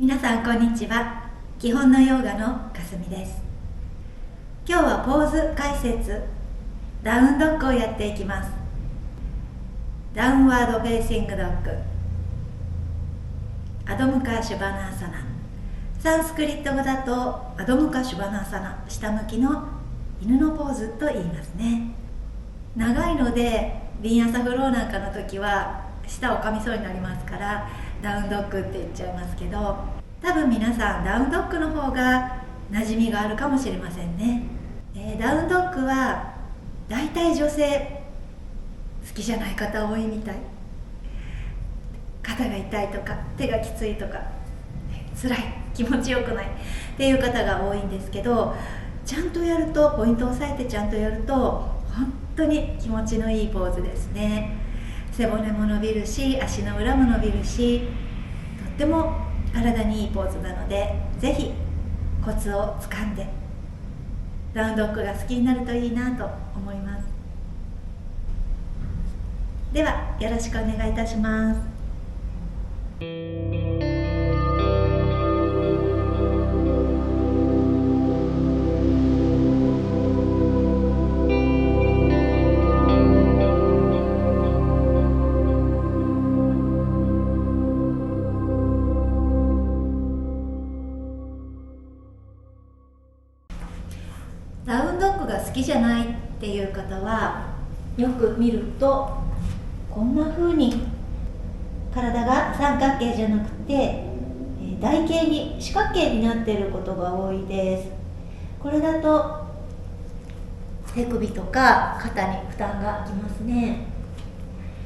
皆さんこんにちは。基本のヨガのかすみです。今日はポーズ解説、ダウンドッグをやっていきます。ダウンワードフェイシングドッグ、アドムカシュバナーサナ。サンスクリット語だとアドムカシュバナーサナ、下向きの犬のポーズと言いますね。長いのでビンヤサフローなんかの時は舌を噛みそうになりますからダウンドッグって言っちゃいますけど、多分皆さんダウンドッグの方が馴染みがあるかもしれませんね。ダウンドッグはだいたい女性好きじゃない方多いみたい。肩が痛いとか手がきついとか辛い、気持ちよくないっていう方が多いんですけど、ちゃんとやると、ポイントを押さえてちゃんとやると本当に気持ちのいいポーズですね。背骨も伸びるし、足の裏も伸びるし、とっても体にいいポーズなので、ぜひコツをつかんでダウンドッグが好きになるといいなと思います。ではよろしくお願いいたします。ダウンドッグが好きじゃないっていう方はよく見るとこんな風に体が三角形じゃなくて台形に四角形になっていることが多いです。これだと手首とか肩に負担がきますね。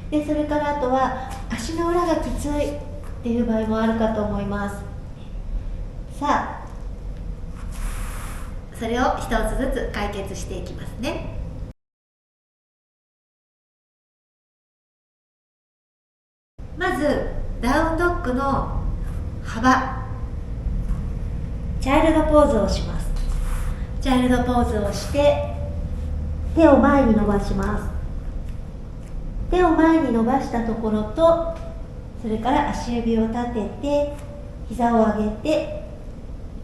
でそれからあとは足の裏がきついっていう場合もあるかと思います。さあそれを一つずつ解決していきますね。まずダウンドッグの幅、チャイルドポーズをします。チャイルドポーズをして手を前に伸ばします。手を前に伸ばしたところと、それから足指を立てて膝を上げて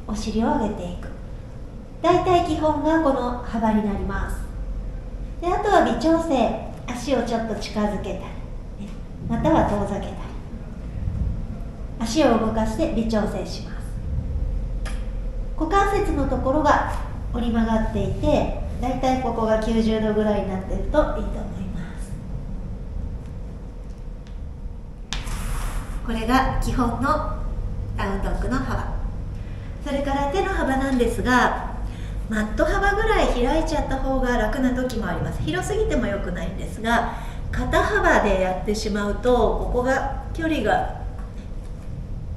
お尻を上げていく。だいたい基本がこの幅になります。であとは微調整、足をちょっと近づけたり、または遠ざけたり、足を動かして微調整します。股関節のところが折り曲がっていて、だいたいここが90度ぐらいになっているといいと思います。これが基本のダウンドッグの幅。それから手の幅なんですが、マット幅ぐらい開いちゃった方が楽な時もあります。広すぎても良くないんですが、肩幅でやってしまうとここが距離が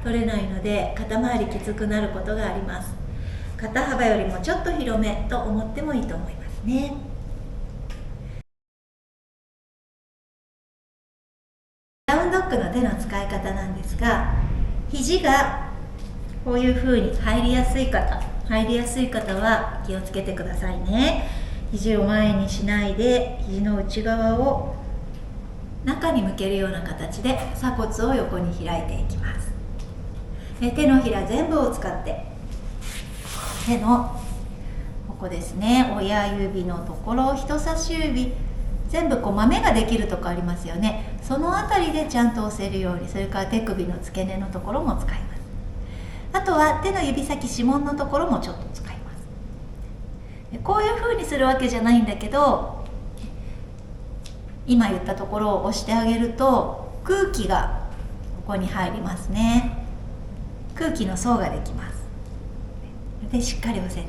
取れないので肩周りきつくなることがあります。肩幅よりもちょっと広めと思ってもいいと思いますね。ダウンドッグの手の使い方なんですが、肘がこういう風に入りやすい方は気をつけてくださいね。肘を前にしないで、肘の内側を中に向けるような形で鎖骨を横に開いていきます。手のひら全部を使って手のここですね、親指のところ、人差し指全部こう豆ができるとこありますよね。そのあたりでちゃんと押せるように、それから手首の付け根のところも使います。あとは手の指先、指紋のところもちょっと使います。こういう風にするわけじゃないんだけど、今言ったところを押してあげると空気がここに入りますね。空気の層ができます。でしっかり押せる。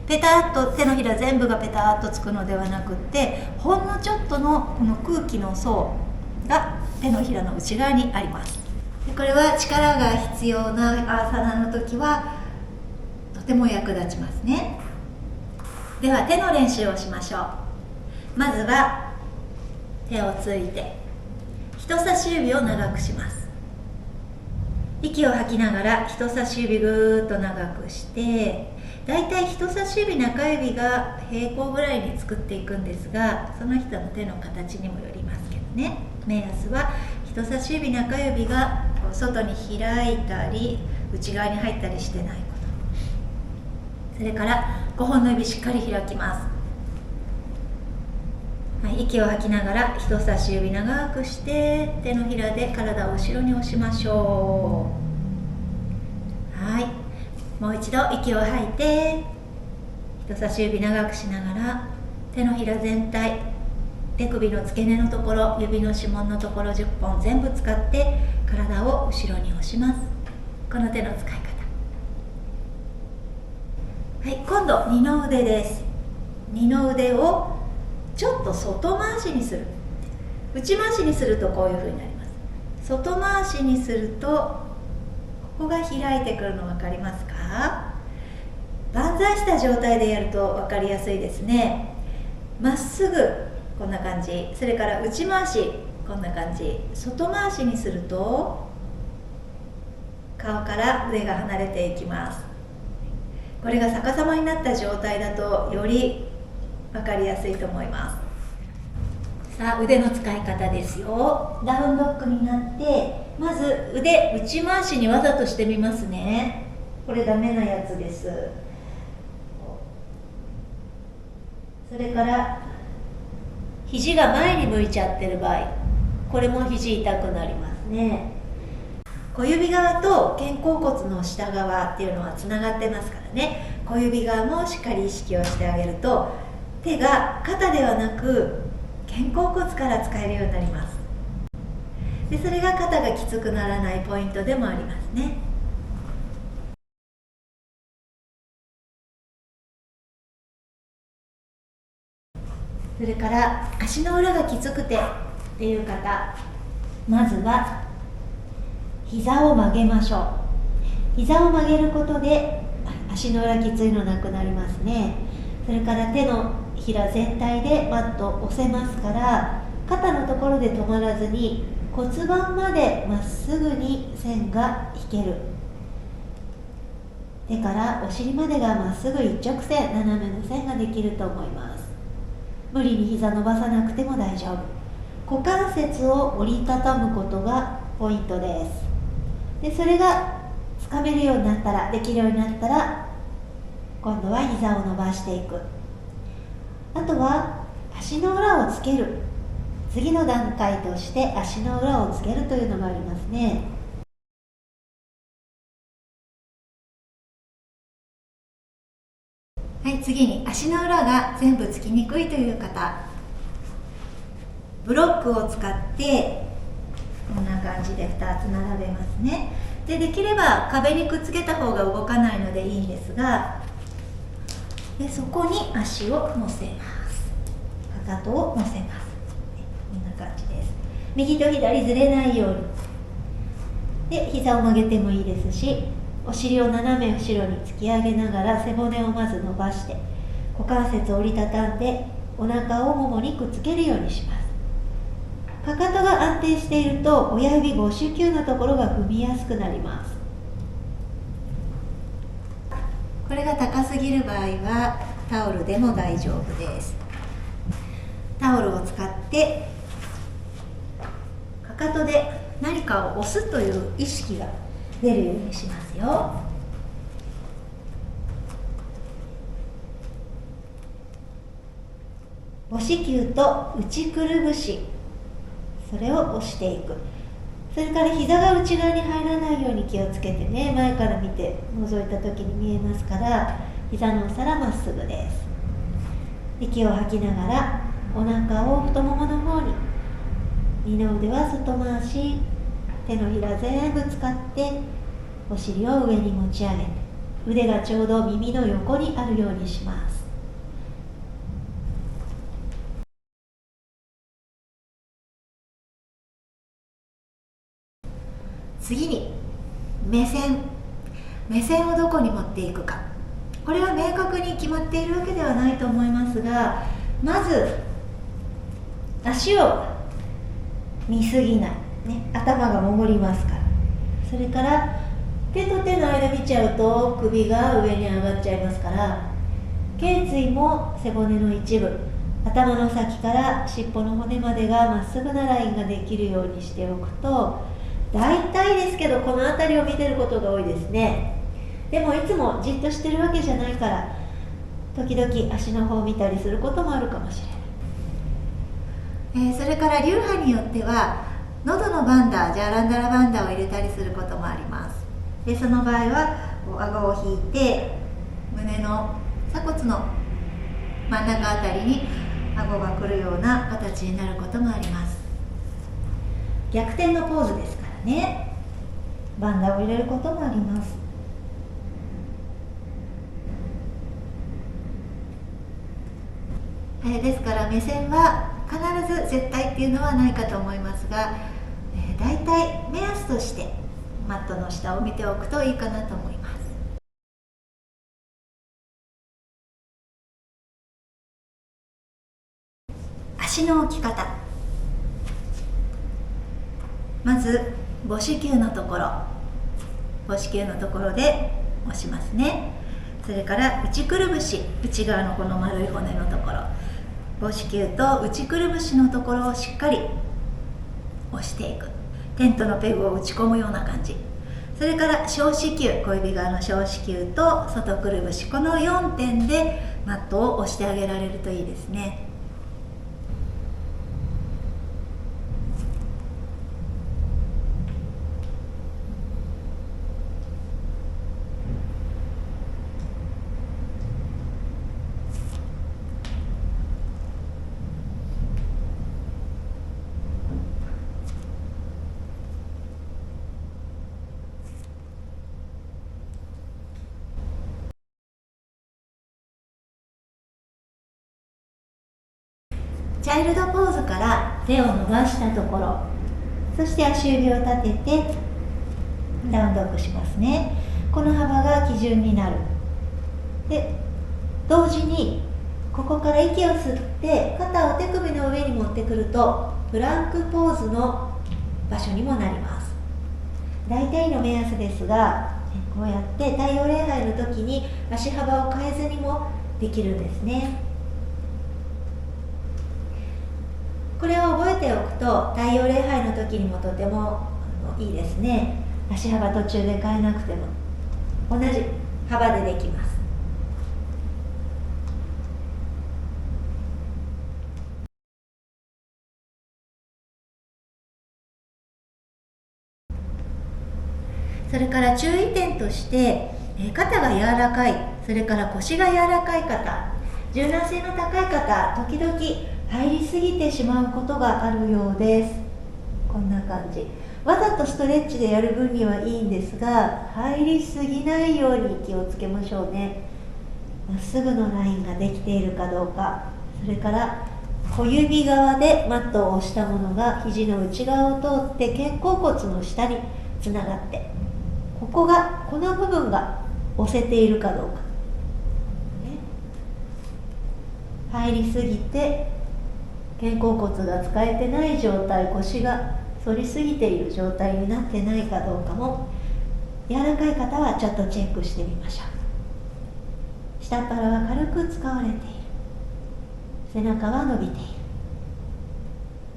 ペタッと手のひら全部がペタッとつくのではなくって、ほんのちょっとのこの空気の層が手のひらの内側にあります。でこれは力が必要なアーサナの時はとても役立ちますね。では手の練習をしましょう。まずは手をついて人差し指を長くします。息を吐きながら人差し指ぐーっと長くして、だいたい人差し指中指が平行ぐらいに作っていくんですが、その人の手の形にもよりますけどね。目安は人差し指中指が外に開いたり内側に入ったりしてないこと。それから5本の指しっかり開きます。はい、息を吐きながら人差し指長くして手のひらで体を後ろに押しましょう。はい、もう一度息を吐いて人差し指長くしながら手のひら全体、手首の付け根のところ、指の指紋のところ10本全部使って体を後ろに押します。この手の使い方。はい、今度二の腕です。二の腕をちょっと外回しにする。内回しにするとこういう風になります。外回しにするとここが開いてくるの分かりますか？万歳した状態でやると分かりやすいですね。まっすぐこんな感じ、それから内回しこんな感じ、外回しにすると顔から腕が離れていきます。これが逆さまになった状態だとより分かりやすいと思います。さあ、腕の使い方ですよ。ダウンドッグになってまず腕内回しにわざとしてみますね。これダメなやつです。それから肘が前に向いちゃってる場合、これも肘痛くなりますね。小指側と肩甲骨の下側っていうのはつながってますからね、小指側もしっかり意識をしてあげると手が肩ではなく肩甲骨から使えるようになります。でそれが肩がきつくならないポイントでもありますね。それから足の裏がきつくてっていう方、まずは膝を曲げましょう。膝を曲げることで足の裏きついのなくなりますね。それから手のひら全体でマットを押せますから、肩のところで止まらずに骨盤までまっすぐに線が引ける。手からお尻までがまっすぐ一直線、斜めの線ができると思います。無理に膝伸ばさなくても大丈夫。股関節を折りたたむことがポイントです。でそれがつかめるようになったら、できるようになったら、今度は膝を伸ばしていく。あとは足の裏をつける。次の段階として足の裏をつけるというのがありますね。はい、次に足の裏が全部つきにくいという方、ブロックを使ってこんな感じで2つ並べますね。できれば壁にくっつけた方が動かないのでいいんですが、でそこに足を乗せます。かかとを乗せます。こんな感じです。右と左ずれないように。で膝を曲げてもいいですし、お尻を斜め後ろに突き上げながら背骨をまず伸ばして、股関節を折りたたんでお腹をももにくっつけるようにします。かかとが安定していると親指母手球のところが踏みやすくなります。これが高すぎる場合はタオルでも大丈夫です。タオルを使ってかかとで何かを押すという意識が出るようにしますよ。母子球と内くるぶし、それを押していく。それから膝が内側に入らないように気をつけてね。前から見て覗いた時に見えますから、膝のお皿まっすぐです。息を吐きながらお腹を太ももの方に、二の腕は外回し、手のひら全部使ってお尻を上に持ち上げて、腕がちょうど耳の横にあるようにします。次に目線をどこに持っていくか。これは明確に決まっているわけではないと思いますが、まず足を見すぎない、ね、頭が潜りますから。それから手と手の間見ちゃうと首が上に上がっちゃいますから、頸椎も背骨の一部、頭の先から尻尾の骨までがまっすぐなラインができるようにしておくと、大体ですけどこの辺りを見てることが多いですね。でもいつもじっとしてるわけじゃないから時々足の方を見たりすることもあるかもしれない。それから流派によっては喉のバンダー、ジャーランダラバンダーを入れたりすることもあります。でその場合は顎を引いて胸の鎖骨の真ん中あたりに顎が来るような形になることもあります。逆転のポーズですからね、バンダーを入れることもあります。ですから目線は必ず絶対っていうのはないかと思いますが、だいたい目安としてマットの下を見ておくといいかなと思います。足の置き方、まず母子球のところ、母子球のところで押しますね。それから内くるぶし、内側のこの丸い骨のところ、母子球と内くるぶしのところをしっかり押していく。テントのペグを打ち込むような感じ。それから小子球、小指側の小子球と外くるぶし、この4点でマットを押してあげられるといいですね。チャイルドポーズから手を伸ばしたところ、そして足指を立ててダウンドッグしますね。この幅が基準になる。で、同時にここから息を吸って肩を手首の上に持ってくるとプランクポーズの場所にもなります。大体の目安ですが、こうやって太陽礼拝の時に足幅を変えずにもできるんですね。これを覚えておくと太陽礼拝の時にもとてもいいですね。足幅途中で変えなくても同じ幅でできます。それから注意点として肩が柔らかい、それから腰が柔らかい方、柔軟性の高い方、時々入りすぎてしまうことがあるようです。こんな感じ。わざとストレッチでやる分にはいいんですが、入りすぎないように気をつけましょうね。まっすぐのラインができているかどうか、それから小指側でマットを押したものが肘の内側を通って肩甲骨の下につながって、この部分が押せているかどうか、入りすぎて肩甲骨が使えてない状態、腰が反りすぎている状態になってないかどうかも、柔らかい方はちょっとチェックしてみましょう。下っ腹は軽く使われている、背中は伸びている。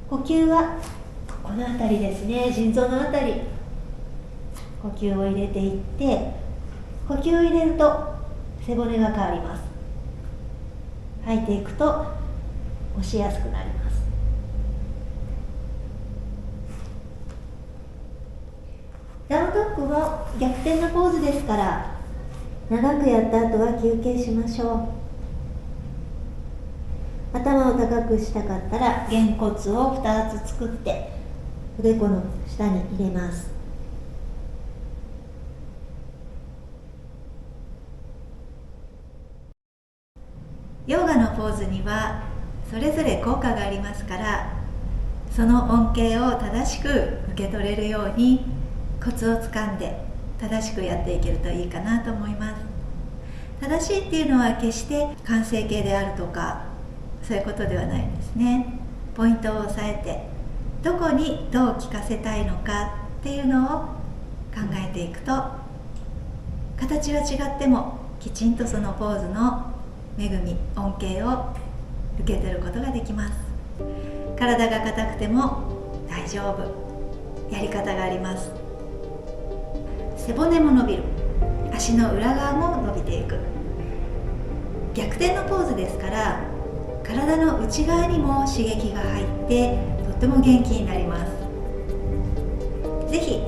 呼吸はこの辺りですね、腎臓の辺り、呼吸を入れていって、呼吸を入れると背骨が変わります。吐いていくと押しやすくなります。ダウンドッグも逆転のポーズですから、長くやった後は休憩しましょう。頭を高くしたかったらげんこつを2つ作っておでこの下に入れます。ヨガのポーズにはそれぞれ効果がありますから、その恩恵を正しく受け取れるようにコツをつかんで正しくやっていけるといいかなと思います。正しいっていうのは決して完成形であるとかそういうことではないんですね。ポイントを押さえてどこにどう効かせたいのかっていうのを考えていくと、形は違ってもきちんとそのポーズの恵み、恩恵を受け取ることができます。体が硬くても大丈夫。やり方があります。背骨も伸びる、足の裏側も伸びていく。逆転のポーズですから、体の内側にも刺激が入ってとっても元気になります。ぜひ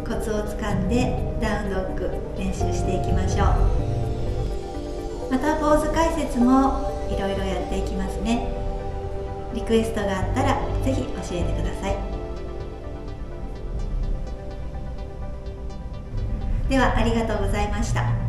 コツをつかんでダウンドッグ練習していきましょう。またポーズ解説もいろいろやっていきますね。リクエストがあったらぜひ教えてください。ではありがとうございました。